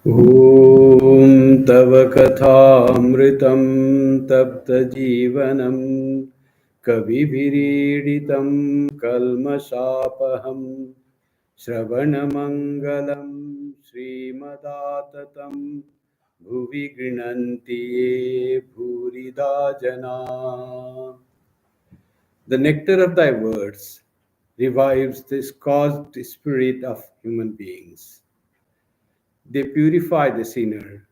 ॐ तव कथामृतं तप्तजीवनं कविभिरीडितं कल्मषापहं श्रवणमङ्गलं श्रीमदाततं भुवि गृह्णन्ति ये भूरिदा जना. The nectar of thy words revives the scorched spirit of human beings. They purify the sinner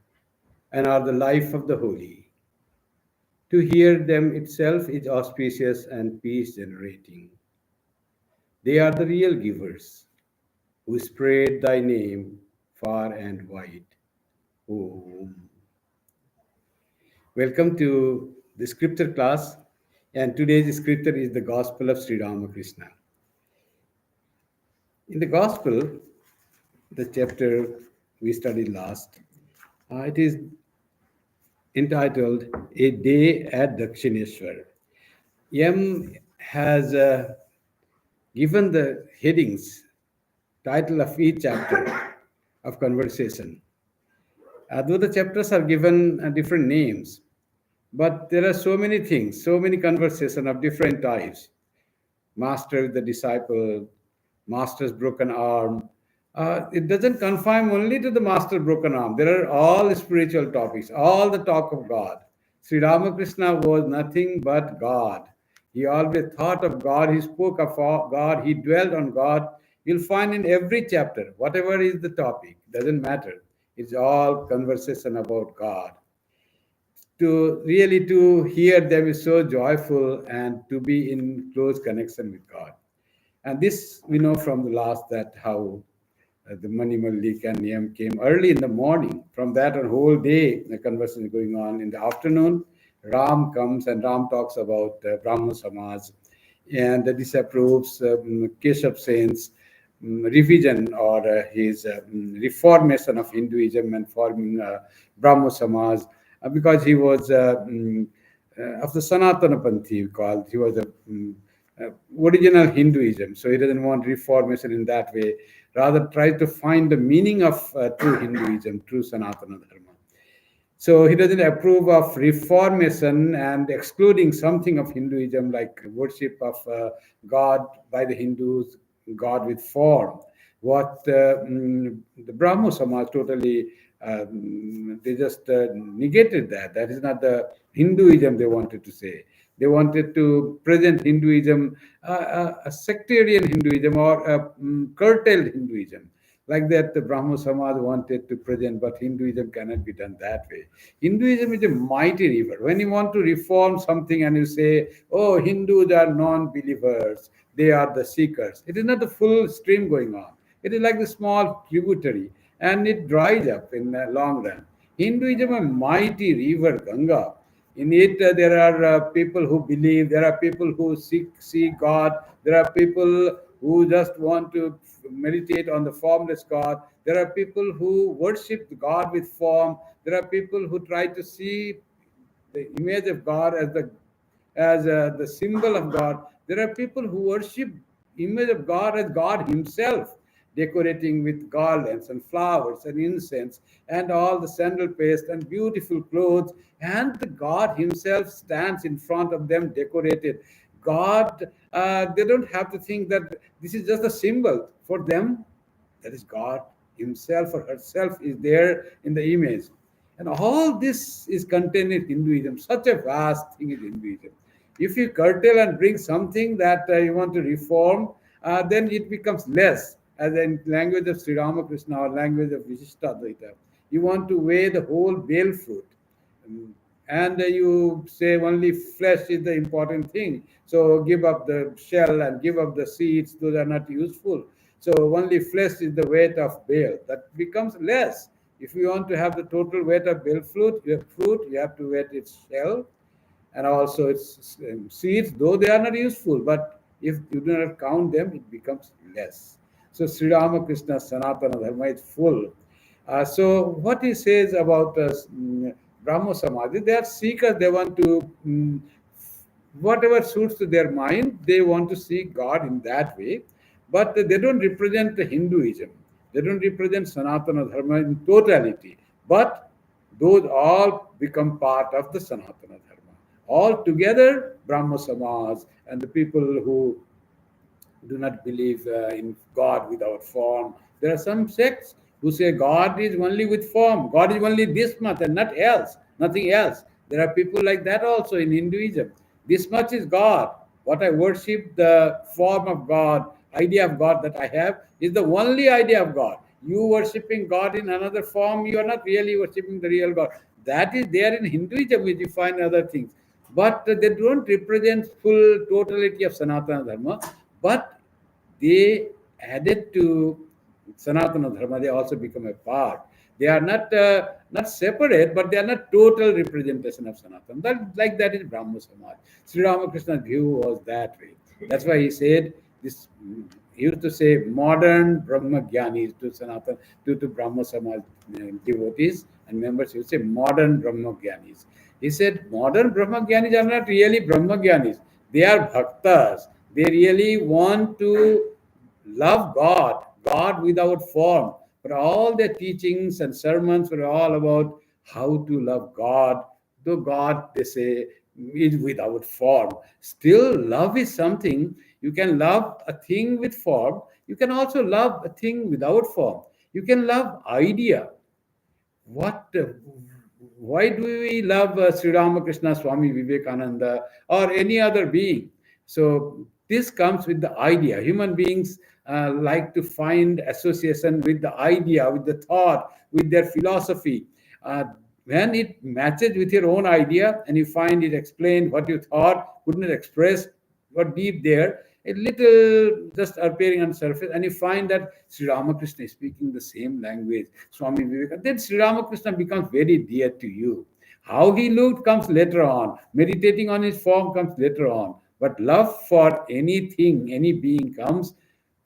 and are the life of the holy. To hear them itself is auspicious and peace generating. They are the real givers who spread thy name far and wide. Om. Welcome to the scripture class, and today's scripture is the Gospel of Sri Ramakrishna. In the Gospel, the chapter we studied last, it is entitled A Day at Dakshineshwar. M has given the headings, title of each chapter of conversation. Though the chapters are given different names, but there are so many things, so many conversation of different types. Master with the disciple, master's broken arm. It doesn't confine only to the master broken arm. There are all spiritual topics, all the talk of God. Sri Ramakrishna was nothing but God. He always thought of God. He spoke of God. He dwelt on God. You'll find in every chapter, whatever is the topic, doesn't matter. It's all conversation about God. To hear them is so joyful and to be in close connection with God. And this we know from the last that how the Mani Malik and Niyam came early in the morning. From that a whole day the conversation is going on. In the afternoon, Ram comes and Ram talks about Brahmo Samaj and disapproves Keshav Sen's revision or his reformation of Hinduism and forming Brahmo Samaj because he was of the Sanatana Panthi called. He was a original Hinduism, so he doesn't want reformation in that way. Rather, try to find the meaning of true Hinduism, true Sanatana Dharma. So he doesn't approve of reformation and excluding something of Hinduism like worship of God by the Hindus, God with form. What the Brahmo Samaj totally they just negated that. That is not the Hinduism they wanted to say. They wanted to present Hinduism, a sectarian Hinduism or a curtailed Hinduism. Like that, the Brahmo Samaj wanted to present, but Hinduism cannot be done that way. Hinduism is a mighty river. When you want to reform something and you say, oh, Hindus are non-believers, they are the seekers. It is not the full stream going on. It is like the small tributary, and it dries up in the long run. Hinduism is a mighty river, Ganga. In it, there are people who believe, there are people who see God, there are people who just want to meditate on the formless God, there are people who worship God with form, there are people who try to see the image of God as the symbol of God. There are people who worship image of God as God Himself, decorating with garlands and flowers and incense and all the sandal paste and beautiful clothes, and the God Himself stands in front of them, decorated. God, they don't have to think that this is just a symbol for them. That is God Himself or herself is there in the image. And all this is contained in Hinduism. Such a vast thing is Hinduism. If you curtail and bring something that you want to reform, then it becomes less. As in language of Sri Ramakrishna or language of Vishishtadvaita, you want to weigh the whole bale fruit. And you say only flesh is the important thing. So give up the shell and give up the seeds, those are not useful. So only flesh is the weight of bale. That becomes less. If you want to have the total weight of bale fruit, you have to weight its shell and also its seeds, though they are not useful. But if you do not count them, it becomes less. So Sri Ramakrishna Sanatana Dharma is full. So what he says about Brahmo Samadhi, they are seekers. They want to, whatever suits to their mind, they want to see God in that way. But they don't represent the Hinduism. They don't represent Sanatana Dharma in totality. But those all become part of the Sanatana Dharma. All together, Brahma Samaj and the people who do not believe in God without form. There are some sects who say God is only with form. God is only this much and not else, nothing else. There are people like that also in Hinduism. This much is God. What I worship, the form of God, idea of God that I have, is the only idea of God. You worshipping God in another form, you are not really worshipping the real God. That is there in Hinduism, which you find other things. But they don't represent full totality of Sanatana Dharma. But they added to Sanatana Dharma, they also become a part. They are not separate, but they are not total representation of Sanatana. Like that is Brahma Samaj. Sri Ramakrishna's view was that way. That's why he said this. He used to say modern Brahma Gyanis to Sanatana, to Brahma Samaj devotees and members. He would say modern Brahma Gyanis. He said modern Brahma Gyanis are not really Brahma Gyanis. They are bhaktas. They really want to love God, God without form. But all their teachings and sermons were all about how to love God. Though God, they say, is without form. Still, love is something. You can love a thing with form. You can also love a thing without form. You can love idea. What Why do we love Sri Ramakrishna, Swami Vivekananda, or any other being? So this comes with the idea. Human beings like to find association with the idea, with the thought, with their philosophy. When it matches with your own idea and you find it explained what you thought couldn't express, what deep there, a little just appearing on the surface, and you find that Sri Ramakrishna is speaking the same language, Swami Vivekananda, then Sri Ramakrishna becomes very dear to you. How he looked comes later on. Meditating on his form comes later on. But love for anything, any being comes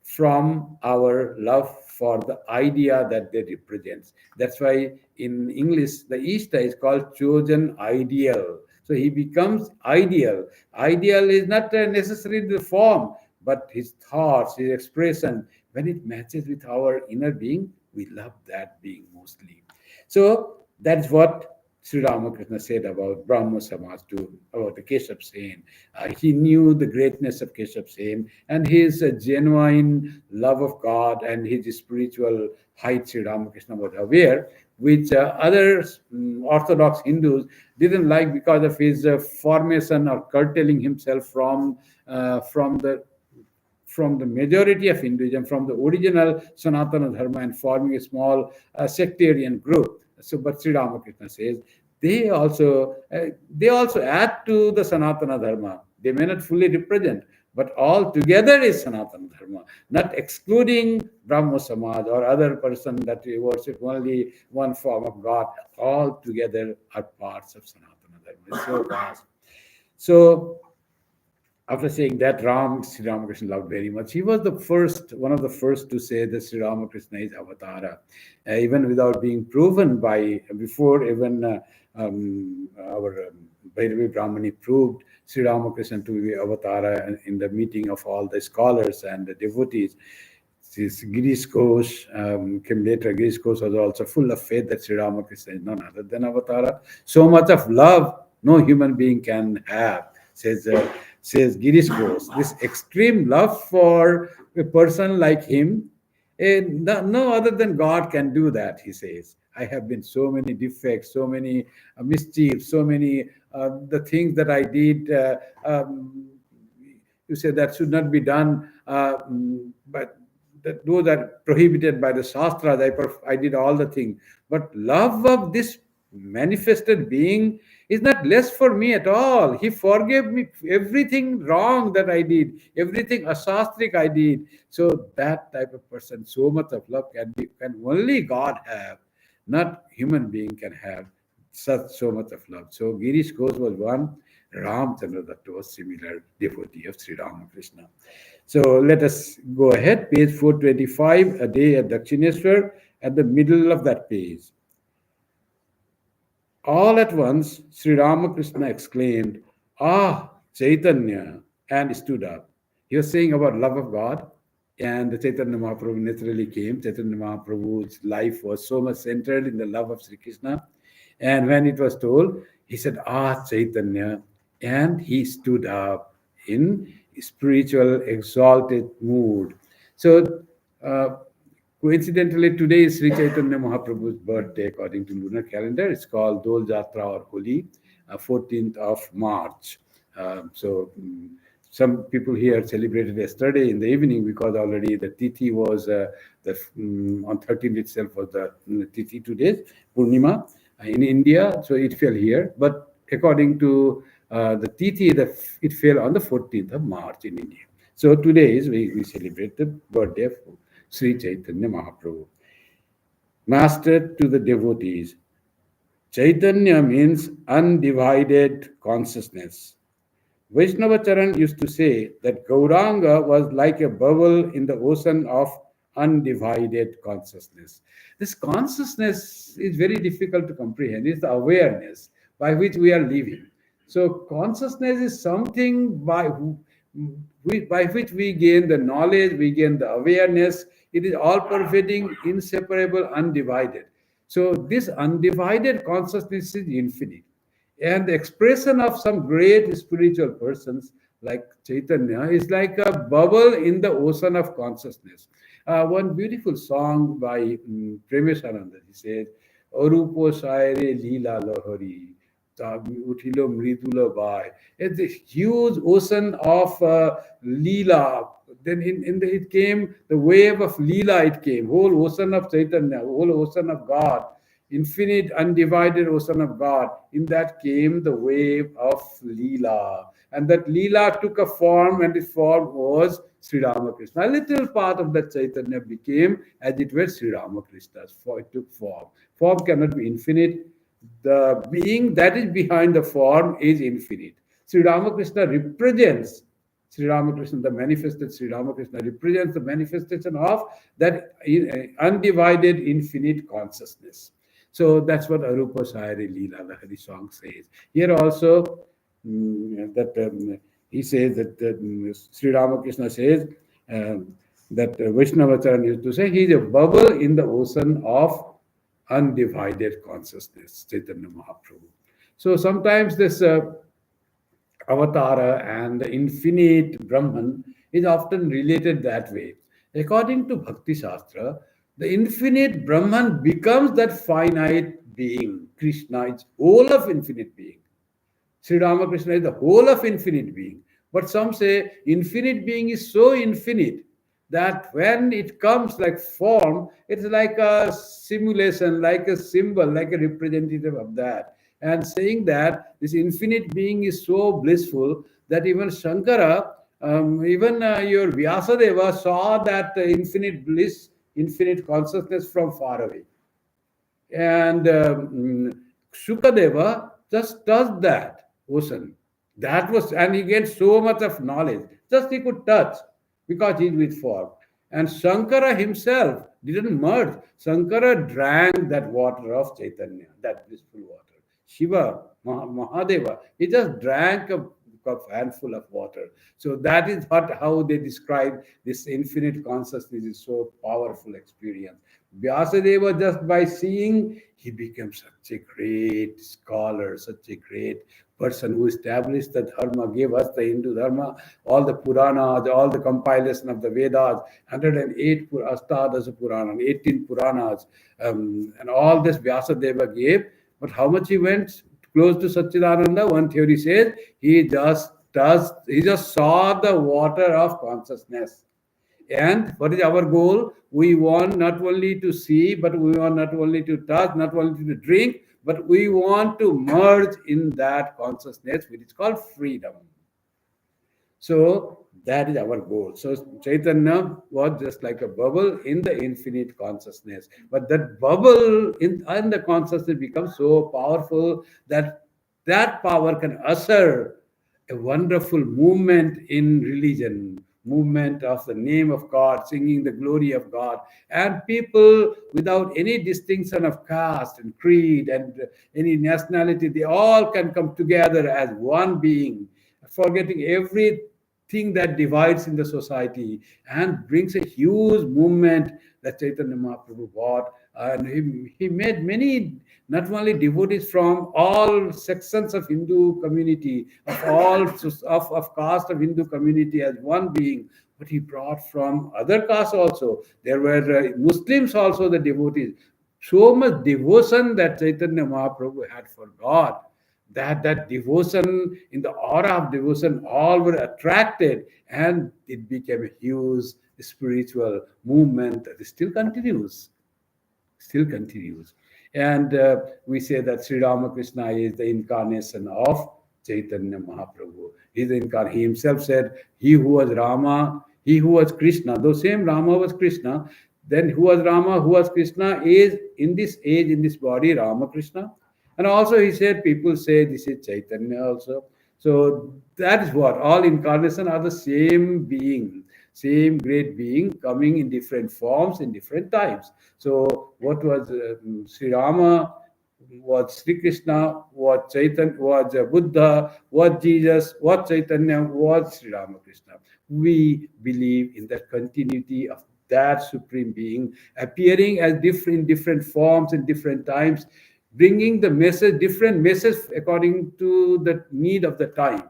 from our love for the idea that they represent. That's why in English, the Easter is called chosen ideal. So he becomes ideal. Ideal is not necessarily the form, but his thoughts, his expression. When it matches with our inner being, we love that being mostly. So that's what Sri Ramakrishna said about Brahma Samaj to about the Keshav Sen. He knew the greatness of Keshav Sen and his genuine love of God and his spiritual height. Sri Ramakrishna was aware, which other Orthodox Hindus didn't like because of his formation or curtailing himself from the majority of Hinduism, from the original Sanatana Dharma, and forming a small sectarian group. So, but Sri Ramakrishna says they also add to the Sanatana Dharma. They may not fully represent, but all together is Sanatana Dharma, not excluding Brahmo Samaj or other person that worship only one form of God. All together are parts of Sanatana Dharma. It's so vast. So after saying that, Sri Ramakrishna loved very much. He was one of the first to say that Sri Ramakrishna is Avatara, even without being proven before even our Bhairavi Brahmani proved Sri Ramakrishna to be Avatara in the meeting of all the scholars and the devotees. This Girish Ghosh came later. Girish Ghosh was also full of faith that Sri Ramakrishna is none other than Avatara. So much of love no human being can have, says Girish Ghosh. This extreme love for a person like him, no other than God can do that, he says. I have been so many defects, so many mischiefs, so many the things that I did. You say that should not be done, but that those are prohibited by the shastras. I did all the things, but love of this manifested being is not less for me at all. He forgave me everything wrong that I did, everything asastric I did. So that type of person, so much of love can only God have, not human being can have so much of love. So Girish Ghosh was one. Ramchandra Datta was similar devotee of Sri Ramakrishna. So let us go ahead. Page 425, a day at Dakshineswar, at the middle of that page. All at once, Sri Ramakrishna exclaimed, "Ah, Chaitanya," and stood up. He was saying about love of God. And the Chaitanya Mahaprabhu naturally came. Chaitanya Mahaprabhu's life was so much centered in the love of Sri Krishna. And when it was told, he said, Ah, Chaitanya. And he stood up in spiritual, exalted mood. So, coincidentally, today is Sri Chaitanya Mahaprabhu's birthday according to lunar calendar. It's called Dol Jatra or Holi, 14th of March. Some people here celebrated yesterday in the evening because already the Tithi was on 13th itself was the Tithi today, Purnima in India, so it fell here. But according to the Tithi, it fell on the 14th of March in India. So today is we celebrate the birthday of Sri Chaitanya Mahaprabhu. Master to the devotees. Chaitanya means undivided consciousness. Vaishnava Charan used to say that Gauranga was like a bubble in the ocean of undivided consciousness. This consciousness is very difficult to comprehend. It's the awareness by which we are living. So, consciousness is something by which we gain the knowledge, we gain the awareness. It is all pervading, inseparable, undivided. So, this undivided consciousness is infinite. And the expression of some great spiritual persons like Chaitanya is like a bubble in the ocean of consciousness. One beautiful song by Premeshananda, he says, Arupo Saire Leela Lahari, Utilo Mridula Bai. It's a huge ocean of Leela. Then it came, the wave of Leela, it came, whole ocean of Chaitanya, whole ocean of God, infinite, undivided ocean of God. In that came the wave of Leela. And that Leela took a form, and the form was Sri Ramakrishna. A little part of that Chaitanya became, as it were, Sri Ramakrishna's. For it took form. Form cannot be infinite. The being that is behind the form is infinite. Sri Ramakrishna represents Sri Ramakrishna, the manifested Sri Ramakrishna represents the manifestation of that undivided infinite consciousness. So that's what Arupa Sahari Leela Lahari song says. Here also, he says that Sri Ramakrishna says that Vaishnavacharan used to say he is a bubble in the ocean of undivided consciousness, Chaitanya Mahaprabhu. So sometimes this Avatara and the infinite Brahman is often related that way. According to Bhakti Shastra, the infinite Brahman becomes that finite being. Krishna is whole of infinite being. Sri Ramakrishna is the whole of infinite being. But some say infinite being is so infinite that when it comes like form, it's like a simulation, like a symbol, like a representative of that. And saying that this infinite being is so blissful that even Shankara, even your Vyasadeva saw that infinite bliss, infinite consciousness from far away. And Shukadeva just does that ocean. That was, and he gets so much of knowledge. Just he could touch because he's with form. And Shankara himself didn't merge. Shankara drank that water of Chaitanya, that blissful water. Shiva, Mahadeva, he just drank a handful of water. So that is how they describe this infinite consciousness is so powerful experience. Vyasadeva, just by seeing, he became such a great scholar, such a great person who established the dharma, gave us the Hindu dharma, all the Puranas, all the compilation of the Vedas, 108 Astadasa Purana, 18 Puranas, and all this Vyasadeva gave. But how much he went close to Satchidananda? One theory says he just saw the water of consciousness. And what is our goal? We want not only to see, but we want not only to touch, not only to drink, but we want to merge in that consciousness, which is called freedom. So that is our goal. So Chaitanya was just like a bubble in the infinite consciousness. But that bubble in the consciousness becomes so powerful that that power can usher a wonderful movement in religion, movement of the name of God, singing the glory of God. And people without any distinction of caste and creed and any nationality, they all can come together as one being, forgetting everything thing that divides in the society and brings a huge movement that Chaitanya Mahaprabhu brought. And he made many, not only devotees from all sections of Hindu community, of all of caste of Hindu community as one being, but he brought from other castes also. There were Muslims also, the devotees. So much devotion that Chaitanya Mahaprabhu had for God, that devotion, in the aura of devotion, all were attracted, and it became a huge spiritual movement that still continues. Still continues. And we say that Sri Ramakrishna is the incarnation of Chaitanya Mahaprabhu. He himself said, he who was Rama, he who was Krishna, though same Rama was Krishna, then who was Rama, who was Krishna, is in this age, in this body, Ramakrishna. And also he said, people say this is Chaitanya also. So that is what all incarnation are, the same being, same great being coming in different forms in different times. So what was Sri Rama, was Sri Krishna, was Chaitanya, was Buddha, was Jesus, was Chaitanya, was Sri Ramakrishna. We believe in the continuity of that supreme being appearing as different forms in different times, bringing the message, different message according to the need of the time,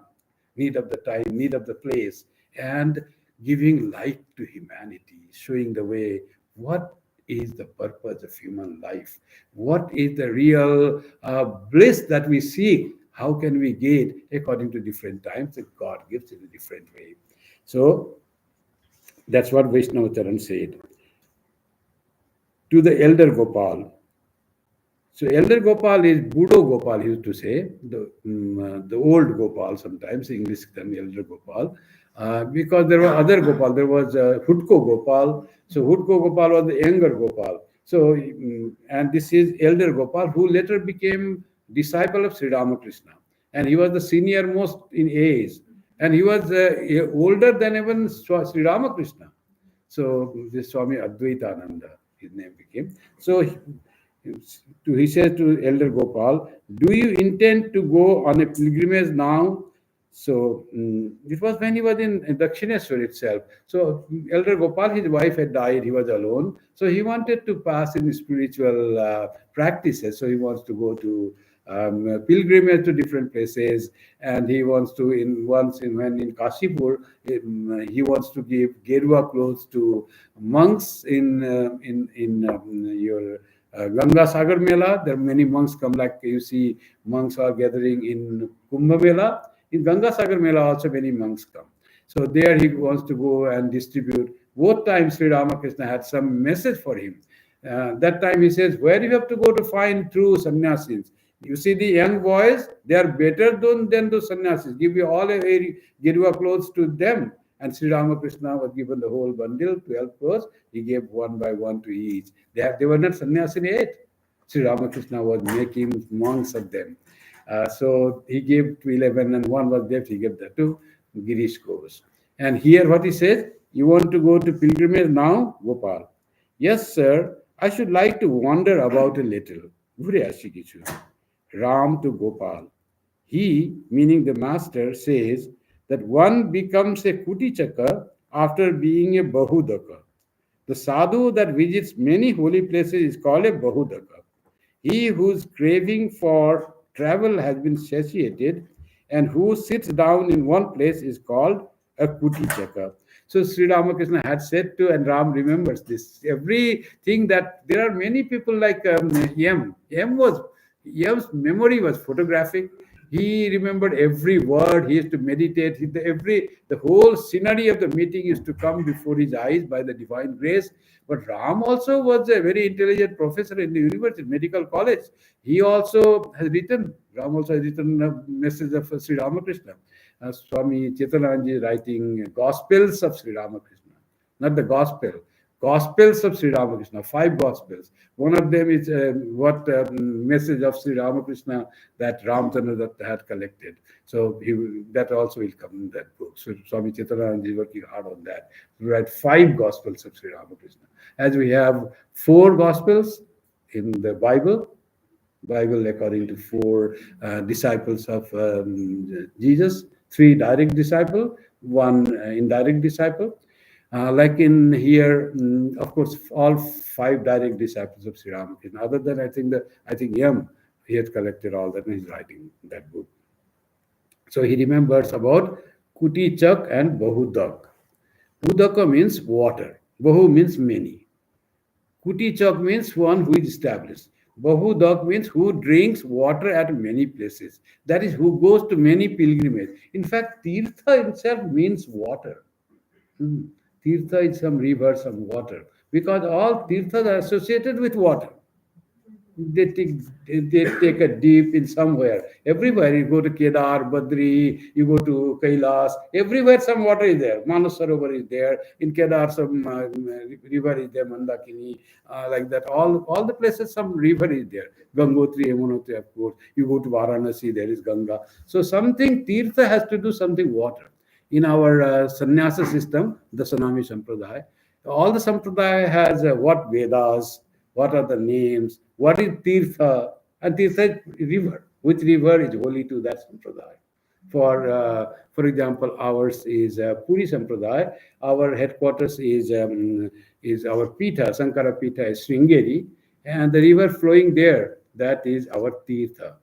need of the place, and giving light to humanity, showing the way what is the purpose of human life, what is the real bliss that we seek, how can we get according to different times that God gives in a different way. So that's what Vaishnavacharan said. To the elder Gopal. So elder Gopal is Budo Gopal, he used to say, the old Gopal sometimes, English term elder Gopal, because there were other Gopal. There was Hudko Gopal. So Hudko Gopal was the younger Gopal. So, and this is elder Gopal, who later became disciple of Sri Ramakrishna. And he was the senior most in age. And he was older than even Sri Ramakrishna. So this Swami Advaitananda, his name became. So he says to Elder Gopal, do you intend to go on a pilgrimage now? So it was when he was in Dakshineswar itself. So Elder Gopal, his wife had died, he was alone. So he wanted to pass in spiritual practices. So he wants to go to pilgrimage to different places, and he wants to when in Kashipur, he wants to give Gerua clothes to monks in your Ganga Sagar Mela. There are many monks come, like you see monks are gathering in Kumbh Mela. In Ganga Sagar Mela also many monks come. So there he wants to go and distribute. Both times Sri Ramakrishna had some message for him. That time he says, where you have to go to find true sannyasis? You see the young boys, they are better than the sannyasis. Give you all a Gerua clothes to them. And Sri Ramakrishna was given the whole bundle, 12 clothes. He gave one by one to each. They were not sannyasins yet. Sri Ramakrishna was making monks of them. So he gave to 11 and one was left. He gave that to Girish Ghosh. And here what he says, you want to go to pilgrimage now, Gopal? Yes, sir. I should like to wander about a little. Ram to Gopal. He, meaning the master, says that one becomes a Kutichaka after being a Bahudaka. The sadhu that visits many holy places is called a Bahudaka. He whose craving for travel has been satiated and who sits down in one place is called a Kutichaka. So Sri Ramakrishna had said to, and Ram remembers this, everything that there are many people like Yam's memory was photographic. He remembered every word. He used to meditate. The whole scenery of the meeting used to come before his eyes by the divine grace. But Ram also was a very intelligent professor in the university, medical college. Ram also has written a message of Sri Ramakrishna. Swami Chetananji writing Gospels of Sri Ramakrishna, not the Gospel. Gospels of Sri Ramakrishna, 5 Gospels. One of them is message of Sri Ramakrishna that Ramchandra Datta had collected. So that also will come in that book. So Swami Chetananand is working hard on that. We write 5 Gospels of Sri Ramakrishna. As we have 4 Gospels in the Bible according to 4 disciples of Jesus, 3 direct disciples, one indirect disciple. Like in here, of course, all five direct disciples of Sri Ramakrishna. Other than I think Yam, he had collected all that and he's writing that book. So he remembers about Kuti Chak and Bahudak. Udaka means water. Bahu means many. Kuti Chak means one who is established. Bahudak means who drinks water at many places. That is, who goes to many pilgrimage. In fact, Tirtha itself means water. Hmm. Tirtha is some river, some water. Because all tirthas are associated with water. they take they take a dip in somewhere. Everywhere you go to Kedar, Badri, you go to Kailas, everywhere some water is there. Manas Sarovar is there. In Kedar, some river is there, Mandakini, like that. All the places, some river is there. Gangotri, Yamunotri, of course. You go to Varanasi, there is Ganga. So something Tirtha has to do something water. In our Sannyasa system, the Sanami Sampradaya, all the Sampradaya has what Vedas, what are the names, what is Tirtha, and Tirtha is river. Which river is holy to that Sampradaya? For example, ours is Puri Sampradaya. Our headquarters is our Pitha, Sankara Pitha is Sringeri, and the river flowing there, that is our Tirtha.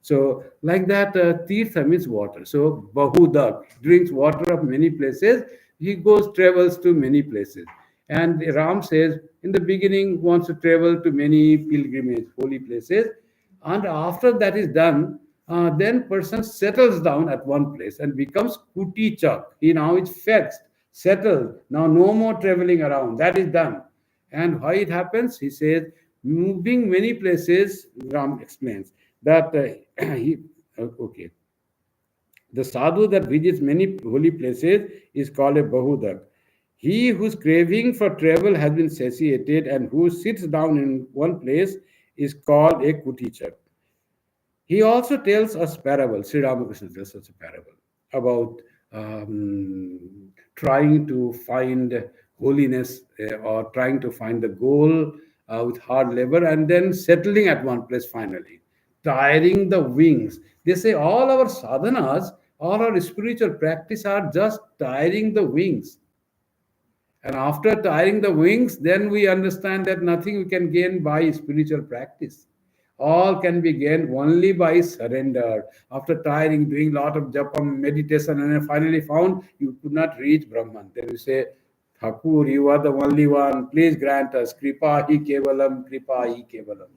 So, like that, Tirtha means water. So, Bahudak drinks water of many places. He travels to many places. And Ram says, in the beginning, wants to travel to many pilgrimage, holy places. And after that is done, then person settles down at one place and becomes Kuti Chak. He now is fixed, settled. Now no more traveling around. That is done. And why it happens? He says, moving many places, Ram explains that he, okay, the sadhu that visits many holy places is called a Bahudak. He whose craving for travel has been satiated and who sits down in one place is called a Kutichak. He also tells us parable. Sri Ramakrishna tells us a parable about um, trying to find holiness or trying to find the goal with hard labor and then settling at one place finally, tiring the wings. They say all our sadhanas, all our spiritual practice are just tiring the wings. And after tiring the wings, then we understand that nothing we can gain by spiritual practice. All can be gained only by surrender. After tiring, doing a lot of japam, meditation, and then finally found you could not reach Brahman. Then you say, Thakur, you are the only one. Please grant us. Kripa hi kevalam, kripa hi kevalam.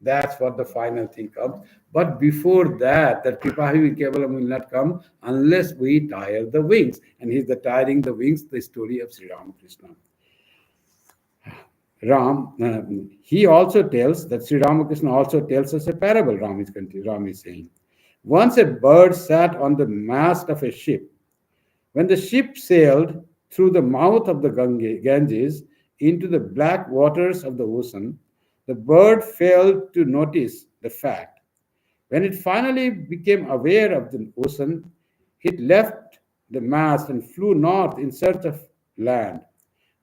That's what the final thing comes. But before that, that Kripahi Kevalam will not come unless we tire the wings. And he's the tiring the wings, the story of Sri Ramakrishna. He also tells that Sri Ramakrishna also tells us a parable, Ram is saying. Once a bird sat on the mast of a ship. When the ship sailed through the mouth of the Ganges into the black waters of the ocean, the bird failed to notice the fact. When it finally became aware of the ocean, it left the mast and flew north in search of land.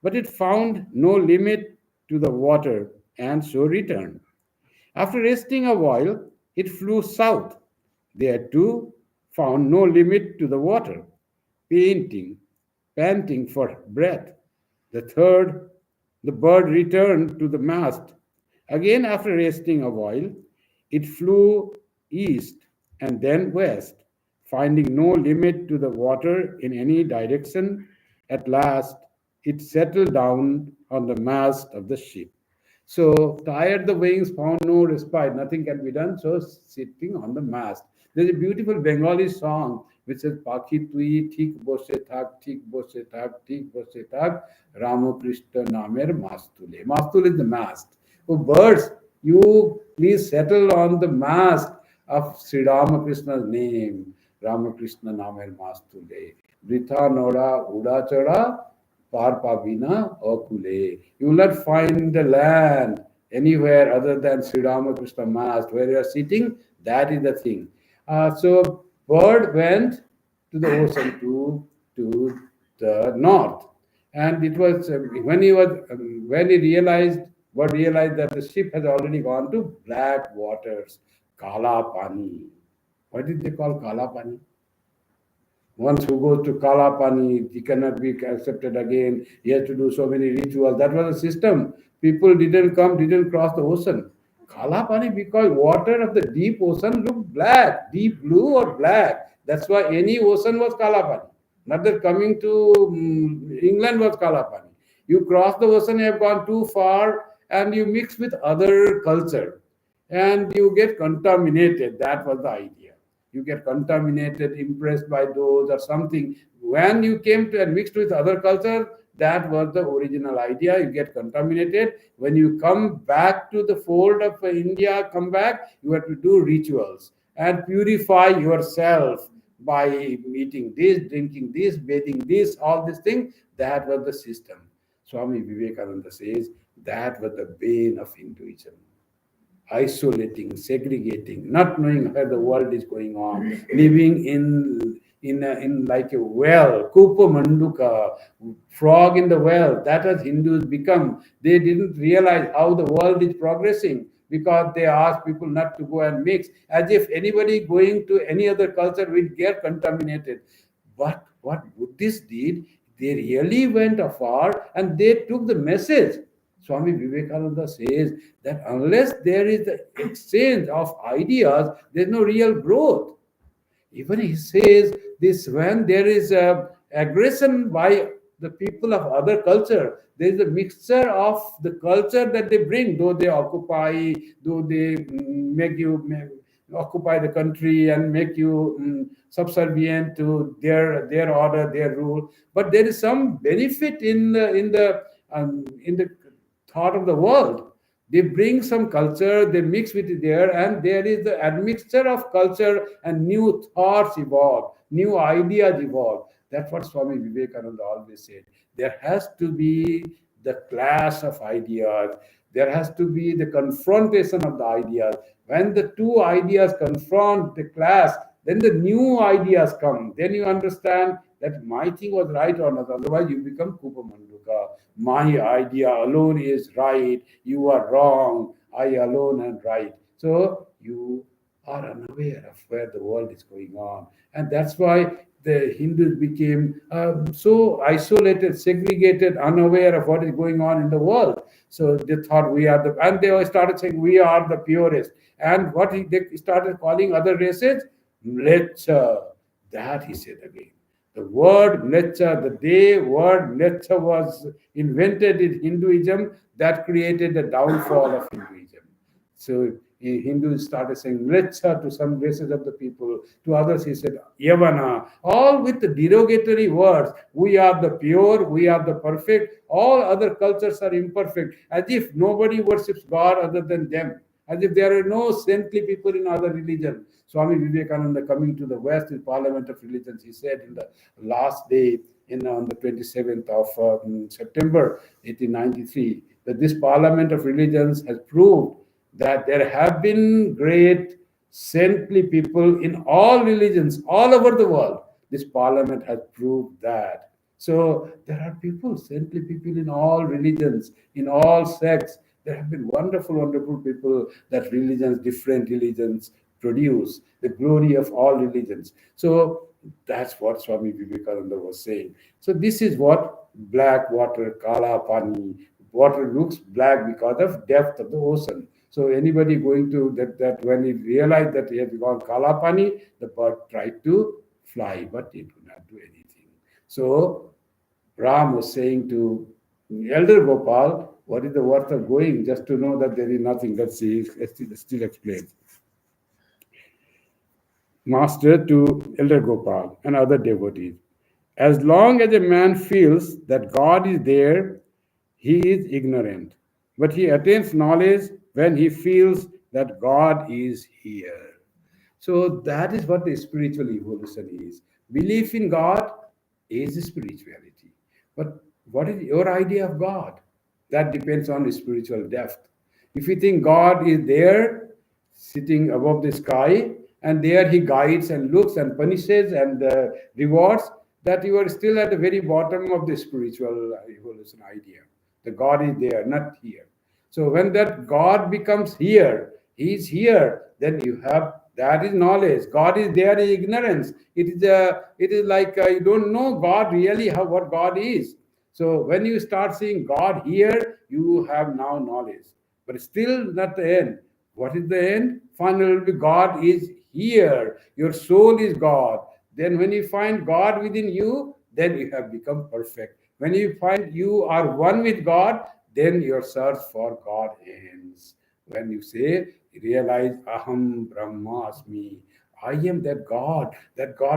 But it found no limit to the water and so returned. After resting a while, it flew south. There too found no limit to the water, painting, panting for breath. The third, the bird returned to the mast. Again, after resting a while, it flew east and then west, finding no limit to the water in any direction. At last, it settled down on the mast of the ship. So, tired the wings, found no respite, nothing can be done, so sitting on the mast. There's a beautiful Bengali song which says, Pakhi tui thik bose thak, thik bose thak, thik bose thak, Ramakrishna namer mastule. Mastule is the mast. Oh, birds, you please settle on the mast of Sri Ramakrishna's name. Ramakrishna namer mastule. Britha noda udachara Parpavina Okule. You will not find the land anywhere other than Sri Ramakrishna mast where you are sitting. That is the thing. So bird went to the ocean to the north, and it was when he realized bird realized that the ship has already gone to black waters, Kala Pani. What did they call Kala Pani? Once who goes to Kalapani, he cannot be accepted again. He has to do so many rituals. That was a system. People didn't cross the ocean. Kalapani, because water of the deep ocean looked black, deep blue or black. That's why any ocean was Kalapani. Not that coming to England was Kalapani. You cross the ocean, you have gone too far, and you mix with other culture, and you get contaminated. That was the idea. You get contaminated, impressed by those or something. When you came to and mixed with other culture, that was the original idea. You get contaminated. When you come back to the fold of India, come back, you have to do rituals and purify yourself by eating this, drinking this, bathing this, all these things. That was the system. Swami Vivekananda says that was the bane of Hinduism. Isolating, segregating, not knowing where the world is going on, living in like a well, kupa manduka, frog in the well. That has Hindus become. They didn't realize how the world is progressing because they asked people not to go and mix, as if anybody going to any other culture will get contaminated. But what Buddhists did, they really went afar and they took the message. Swami Vivekananda says that unless there is the exchange of ideas, there's no real growth. Even he says this, when there is aggression by the people of other culture, there is a mixture of the culture that they bring, though they occupy, though they make you occupy the country and make you subservient to their order, their rule. But there is some benefit in the thought of the world. They bring some culture, they mix with it there, and there is the admixture of culture, and new thoughts evolve, new ideas evolve. That's what Swami Vivekananda always said. There has to be the clash of ideas. There has to be the confrontation of the ideas. When the two ideas confront the clash, then the new ideas come. Then you understand that my thing was right or not. Otherwise, you become Kupa Manduka. My idea alone is right. You are wrong. I alone am right. So you are unaware of where the world is going on. And that's why the Hindus became so isolated, segregated, unaware of what is going on in the world. So they thought we are the, and they started saying we are the purest. And they started calling other races, Mlecha. That he said again. The word mlecha, the day word mlecha was invented in Hinduism, that created the downfall of Hinduism. So Hindus started saying mlecha to some races of the people. To others, he said yavana, all with the derogatory words. We are the pure, we are the perfect. All other cultures are imperfect, as if nobody worships God other than them, as if there are no saintly people in other religions. Swami Vivekananda, coming to the West in Parliament of Religions, he said in the last day, on the 27th of September 1893, that this Parliament of Religions has proved that there have been great saintly people in all religions all over the world. This Parliament has proved that. So there are people, saintly people in all religions, in all sects. There have been wonderful, wonderful people that religions, different religions produce, the glory of all religions. So that's what Swami Vivekananda was saying. So this is what black water, kala pani, water looks black because of depth of the ocean. So anybody going to that when he realized that he had gone kala pani, the bird tried to fly, but it could not do anything. So Ram was saying to Elder Gopal, what is the worth of going just to know that there is nothing? Let's see, still explain. Master to Elder Gopal and other devotees. As long as a man feels that God is there, he is ignorant. But he attains knowledge when he feels that God is here. So that is what the spiritual evolution is. Belief in God is spirituality. But what is your idea of God? That depends on spiritual depth. If you think God is there, sitting above the sky, and there he guides and looks and punishes and rewards, that you are still at the very bottom of the spiritual evolution idea. The God is there, not here. So when that God becomes here, he is here, then you have That is knowledge. God is there in ignorance. It is like you don't know God really, how what God is. So when you start seeing God here, you have now knowledge. But still not the end. What is the end? Finally, God is here. Your soul is God. Then when you find God within you, then you have become perfect. When you find you are one with God, then your search for God ends. When you say, realize Aham Brahmasmi, I am that God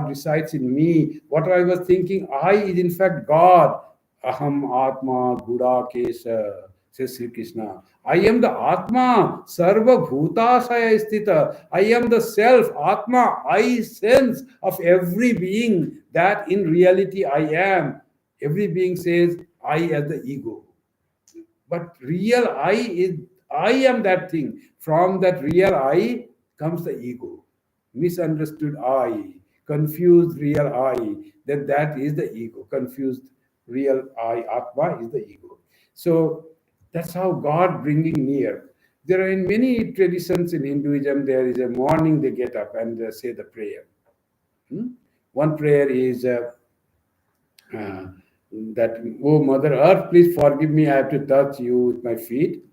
resides in me. What I was thinking, I is in fact God. Aham Atma Gudakesha, says Sri Krishna. I am the Atma, Sarva Bhutasaya Sthita. I am the self, Atma, I sense of every being that in reality I am. Every being says, I as the ego. But real I is, I am that thing. From that real I comes the ego. Misunderstood I, confused real I, then that is the ego. Confused real I, Atma, is the ego. So that's how God bringing near. There are in many traditions in Hinduism, there is a morning they get up and say the prayer. One prayer is uh, that, oh Mother Earth, please forgive me, I have to touch you with my feet.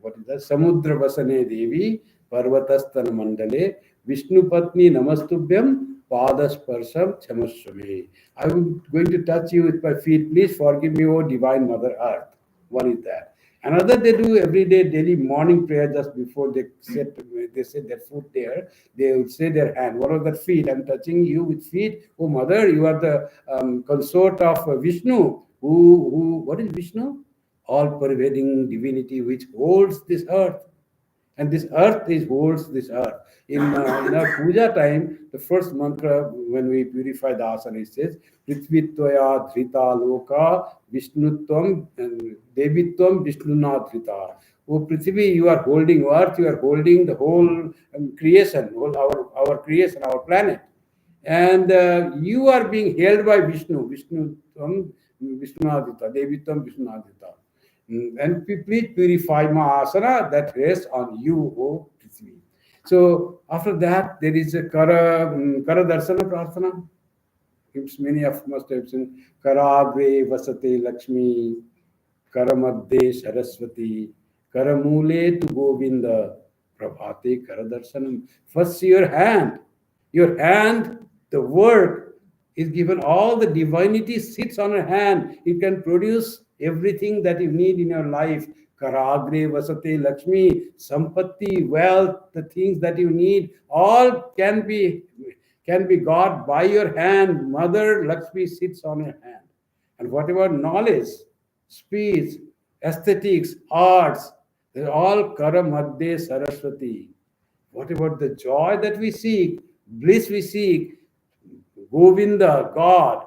What is that? Samudra Vasane Devi, Parvatastana Mandale, Vishnu Patni Namastubhyam, Padasparsam Chamaswame. I'm going to touch you with my feet. Please forgive me, O Divine Mother Earth. What is that? Another, they do every day, daily morning prayer just before they set their foot there. They would say their hand. What are the feet? I'm touching you with feet. Oh Mother, you are the consort of Vishnu. What is Vishnu? All pervading divinity which holds this earth. And this earth is holds this earth. In our puja time, the first mantra when we purify the asana, it says, Prithvitvaya Dhrita Loka Vishnutvam and Devitvam Vishnuna Dhrita. Oh Prithvi, you are holding earth, you are holding the whole creation, whole our creation, our planet. And you are being held by Vishnu, Vishnutvam Vishnunadita, Devitvam Vishnunadita. And please purify my asana that rests on you, O Prithvi. So after that, there is a Kara Darsana Prarthana. Many of must have seen Karagre Vasate Lakshmi, Karamadde Saraswati, Karamule to Govinda, Prabhate Karadarshanam. First, your hand, the work is given, all the divinity sits on your hand. It can produce everything that you need in your life. Karagre Vasate Lakshmi, Sampatti, wealth, the things that you need, all can be got by your hand. Mother Lakshmi sits on your hand. And whatever knowledge, speech, aesthetics, arts, they're all Kara Madhya Saraswati. Whatever the joy that we seek, bliss we seek, Govinda, God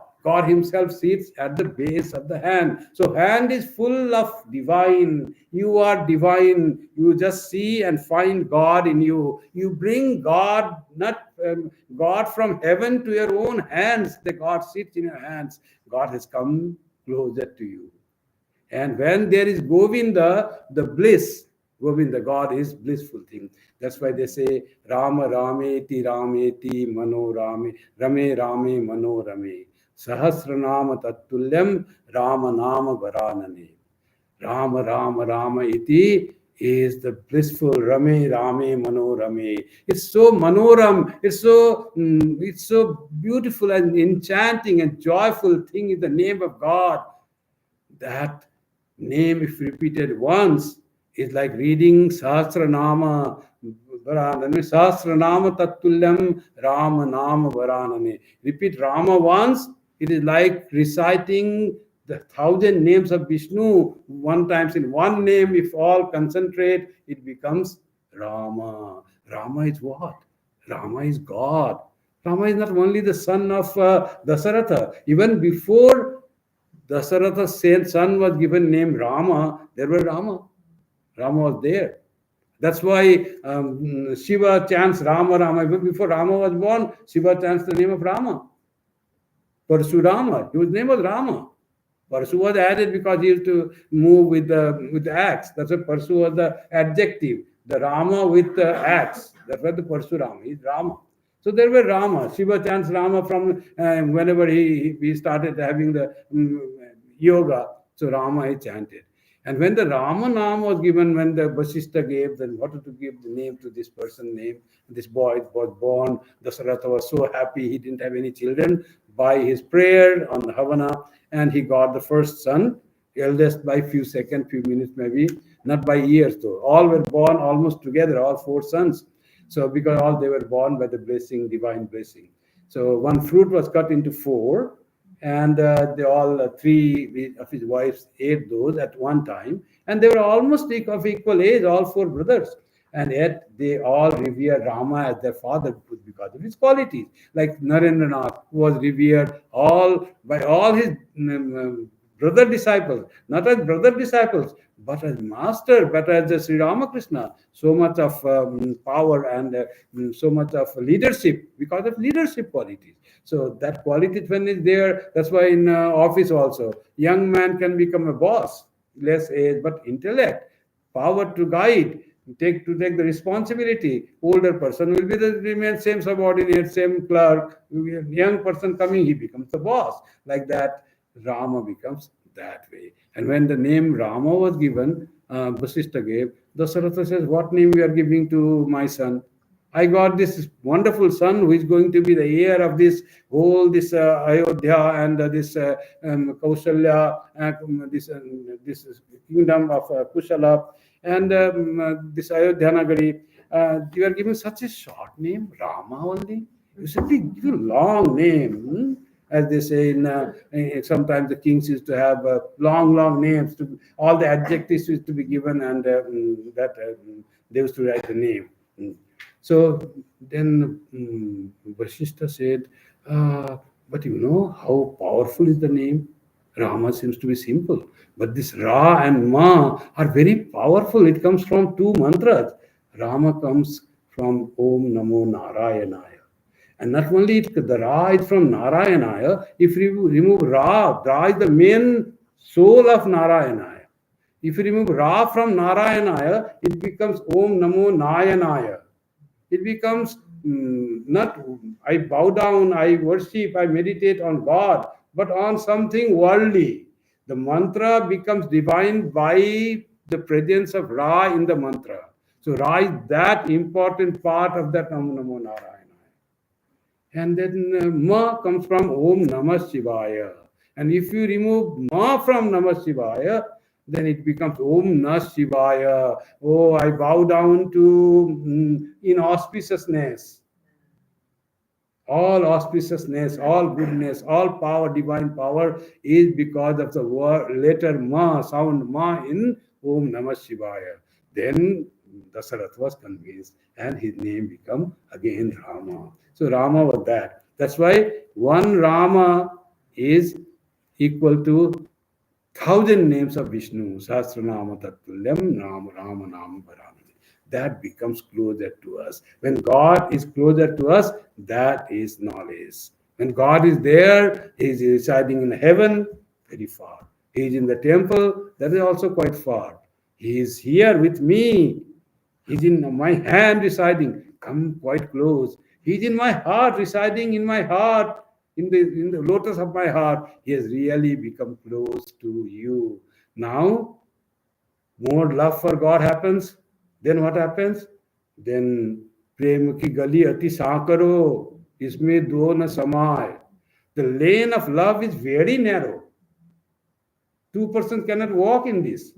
Himself sits at the base of the hand. So hand is full of divine. You are divine. You just see and find God in you. You bring God, not God from heaven to your own hands. The God sits in your hands. God has come closer to you. And when there is Govinda, the bliss, Govinda, God is blissful thing. That's why they say Rama Rameti Mano Rame Mano Rame. Sahasranama Tattulyam Rama Nama Varanane. Rama iti is the blissful Rame Mano Rame. It's so manoram, it's so beautiful and enchanting and joyful thing in the name of God. That name, if repeated once, is like reading Sahasranama Varanane. Sahasranama Tattulyam Rama Nama Varanane. Repeat Rama once, it is like reciting the 1,000 names of Vishnu one times in one name. If all concentrate, it becomes Rama. Rama is what? Rama is God. Rama is not only the son of Dasaratha. Even before Dasaratha's son was given name Rama, there were Rama. Rama was there. That's why Shiva chants Rama. Even before Rama was born, Shiva chants the name of Rama. Parshurama, his name was Rama. Parsu was added because he used to move with the axe. That's why Parsu was the adjective. The Rama with the axe, that's why the Parshurama is Rama. So there were Rama. Shiva chants Rama from whenever he started having the yoga. So Rama is chanted. And when the Rama Nam was given, when the Vasishtha gave, then wanted to give the name to this person name, this boy was born. Dasaratha was so happy he didn't have any children. By his prayer on the Havana, and he got the first son, eldest by few seconds, few minutes maybe, not by years though. All were born almost together, all four sons. So because all they were born by the blessing, divine blessing. So one fruit was cut into four, and they all three of his wives ate those at one time, and they were almost of equal age, all four brothers, and yet they all revere Rama as their father because of his qualities. Like Narendranath was revered all by all his brother disciples, not as brother disciples, but as master, but as Sri Ramakrishna. So much of power and so much of leadership because of leadership qualities. So that quality when is there, that's why in office also, young man can become a boss, less age, but intellect, power to guide, take the responsibility. Older person will be the remain same subordinate, same clerk. Young person coming, he becomes the boss. Like that, Rama becomes that way. And when the name Rama was given, Vasishtha gave, Dasaratha says, what name we are giving to my son? I got this wonderful son who is going to be the heir of this whole this Ayodhya and this Kaushalya, this kingdom of Kushala, and this Ayodhya Nagari. You are giving such a short name, Rama only. You should give a long name. As they say sometimes the kings used to have long names. All the adjectives used to be given, and they used to write the name. So then Vasishtha said, but you know how powerful is the name? Rama seems to be simple, but this Ra and Ma are very powerful. It comes from two mantras. Rama comes from Om Namo Narayanaya. And not only the Ra is from Narayanaya, if you remove Ra, Ra is the main soul of Narayanaya. If you remove Ra from Narayanaya, it becomes Om Namo Nayanaya. It becomes not I bow down, I worship, I meditate on God, but on something worldly. The mantra becomes divine by the presence of Ra in the mantra. So Ra is that important part of that Namo Namo Narayana. And then Ma comes from Om Namah Shivaya. And if you remove Ma from Namah Shivaya, then it becomes Om Namah Shivaya. Oh, I bow down to inauspiciousness. All auspiciousness, all goodness, all power, divine power is because of the letter Ma, sound Ma in Om Namah Shivaya. Then Dasaratha was convinced and his name became again Rama. So Rama was that. That's why one Rama is equal to 1,000 names of Vishnu. Sahasranama Tattulyam Rama Rama Nama Bharanami. That becomes closer to us. When God is closer to us, that is knowledge. When God is there, He is residing in heaven, very far. He is in the temple, that is also quite far. He is here with me. He is in my hand residing. Come quite close. He is in my heart, residing in my heart, in the lotus of my heart. He has really become close to you. Now, more love for God happens. Then what happens? Then prem ki gali ati saakaro, isme do na samay. The lane of love is very narrow. Two persons cannot walk in this.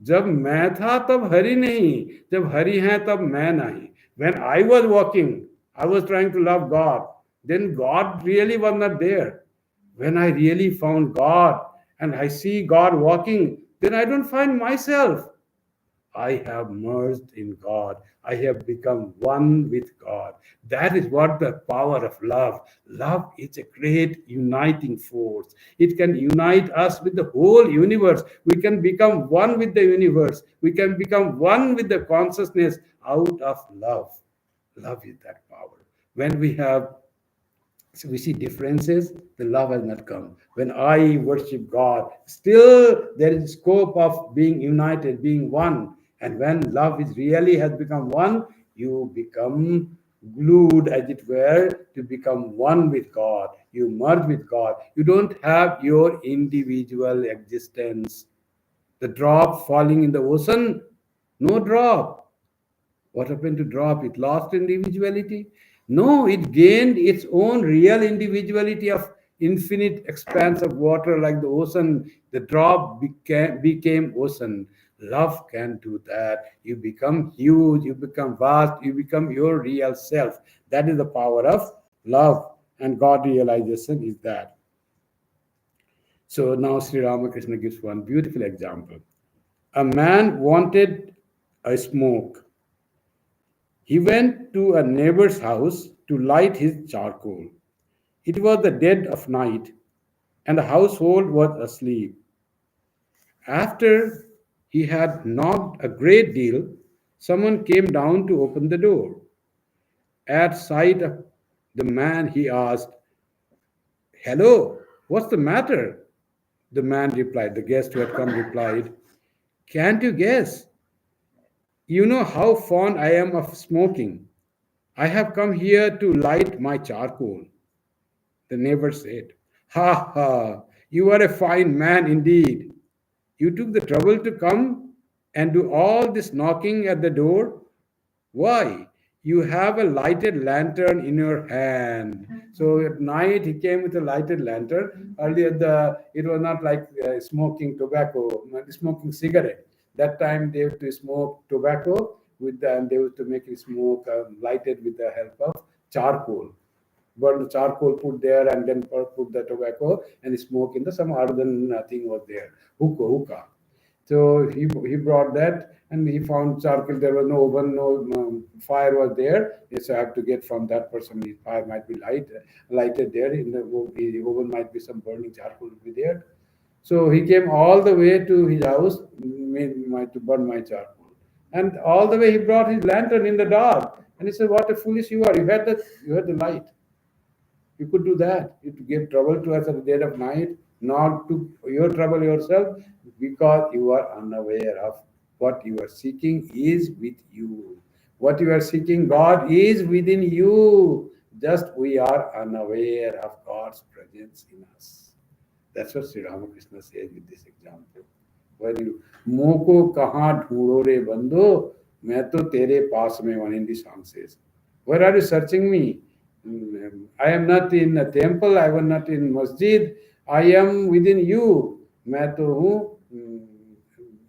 जब मैं था तब हरि नहीं, जब हरि है तब मैं नहीं. When I was walking, I was trying to love God. Then God really was not there. When I really found God and I see God walking, then I don't find myself. I have merged in God. I have become one with God. That is what the power of love. Love is a great uniting force. It can unite us with the whole universe. We can become one with the universe. We can become one with the consciousness out of love. Love is that power. When we see differences, the love has not come. When I worship God, still there is scope of being united, being one. And when love is really has become one, you become glued, as it were, to become one with God. You merge with God. You don't have your individual existence. The drop falling in the ocean, no drop. What happened to drop? It lost individuality? No, it gained its own real individuality of infinite expanse of water like the ocean. The drop became ocean. Love can do that. You become huge, you become vast, you become your real self. That is the power of love. And God realization is that. So now Sri Ramakrishna gives one beautiful example. A man wanted a smoke. He went to a neighbor's house to light his charcoal. It was the dead of night, and the household was asleep. After he had knocked a great deal, someone came down to open the door. At sight of the man, he asked, "Hello, what's the matter?" The man replied, the guest who had come replied, "Can't you guess? You know how fond I am of smoking. I have come here to light my charcoal." The neighbor said, "Ha ha, you are a fine man indeed. You took the trouble to come and do all this knocking at the door. Why, you have a lighted lantern in your hand." So at night he came with a lighted lantern. Earlier it was not like smoking tobacco, not smoking cigarette. That time they used to smoke tobacco and they used to make it smoke lighted with the help of charcoal. Burn the charcoal, put there, and then put the tobacco and smoke in the some other than thing was there, hookah. So he brought that and he found charcoal. There was no oven, no fire was there. So I have to get from that person. The fire might be lighted there. In the oven might be some burning charcoal will be there. So he came all the way to his house to burn my charcoal. And all the way he brought his lantern in the dark. And he said, "What a foolish you are. You had the light. You could do that. You give trouble to us at the dead of night, not to your trouble yourself, because you are unaware of what you are seeking is with you. What you are seeking, God is within you. Just we are unaware of God's presence in us. That's what Sri Ramakrishna says with this example. When you moko kahan dhoondo re bando, मैं तो तेरे पास में, one in the song says. Where are you searching me? I am not in a temple, I am not in masjid, I am within you. मैं तो हूँ